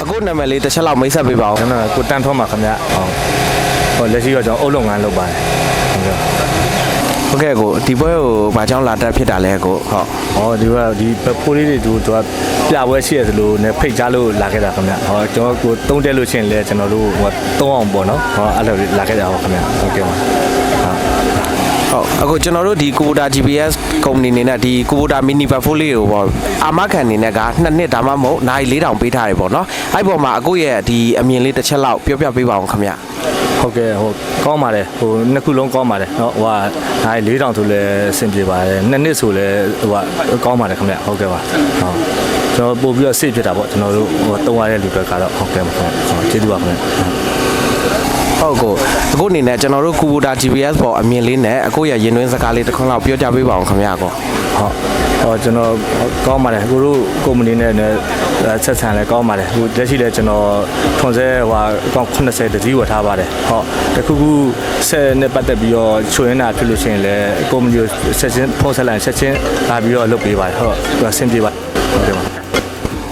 အခုနာမည်လေးတစ်ချက်လောက်မိတ်ဆက်ပေးပါဦး ကျွန်တော်ကိုတန်းထွန်းပါခင်ဗျဟောလက်ရှိတော့ကျွန်တော်အုပ်လုပ်ငန်းလုပ်ပါတယ်ဟုတ်ကဲ့ ဟုတ်ကဲ့ကိုဒီပွဲကိုဘာကြောင့်လာတက်ဖြစ်တာလဲကိုဟုတ် ဟောဒီဖိုးလေးတွေသူကပြပွဲရှိရသလိုနဲ့ဖိတ်ကြားလို့လာခဲ့တာခင်ဗျဟောကျွန်တော်ကိုတုံးတက်လို့ရှိရင်လည်းကျွန်တော်တို့ဟို3အောင်ပေါ့နော်ဟောအဲ့လိုလာခဲ့တာဟောခင်ဗျဟုတ်ကဲ့ပါဟုတ်အခုကျွန်တော်တို့ဒီ Kubota GPS ကုမ္ပဏီအနေနဲ့ဒီ Kubota Mini Portfolio ကိုပေါ့အာမခံအနေနဲ့က2နှစ်ဒါမှမဟုတ်နိုင်4000ပေးထားတယ်ပေါ့နော်အဲ့ပေါ်မှာအခုရဲ့ဒီအမြင်လေးတစ်ချက်လောက်ပြောပြပေးပါအောင်ခင်ဗျဟုတ်ကဲ့ဟိုကောင်းပါတယ်ဟိုနှစ်ခုလုံးကောင်းပါတယ်เนาะဟိုဟာနိုင်4000ဆိုလဲအဆင်ပြေပါတယ်2နှစ်ဆိုလဲဟိုကောင်းပါတယ်ခင်ဗျဟုတ်ကဲ့ပါဟုတ်ကျွန်တော်ပို့ပြီးတော့စိတ်ဖြစ်တာပေါ့ကျွန်တော်တို့ဟိုတုံးရတဲ့လူတွေကတော့ဟုတ်ကဲ့ပါခင်ဗျကျေးဇူးပါခင်ဗျဟုတ်ကိုအခုအနေနဲ့ကျွန်တော်တို့ Kubota GPS ပေါ်အမြင်လေးနဲ့အခုရဲ့ရင်သွင်းစကားလေးတစ်ခွန်းလောက်ပြောကြပေးပါအောင်ခင်ဗျာကောဟုတ်ဟောကျွန်တော်ကောင်းပါတယ်ကိုတို့ကုမ္ပဏီနဲ့ဆက်ဆံလဲကောင်းပါတယ်ဟိုလက်ရှိလဲကျွန်တော်ထွန်ဆဲဟိုအကောင့်80တစည်းဝယ်ထားပါတယ်ဟုတ်တခုခုဆက်နဲ့ပတ်သက်ပြီးတော့ချွေရင်းတာဖြစ်လို့ရှိရင်လဲကုမ္ပဏီဆက်ချင်းဖုန်းဆက်လိုက်ဆက်ချင်းလာပြီးတော့လုပ်ပေးပါတယ်ဟုတ်ဆင်ပြေပါဟုတ်ကဲ့ပါ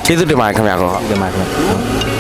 ကျေးဇူးတင်ပါတယ်ခင်ဗျာကောဟုတ်ကဲ့ပါခင်ဗျာ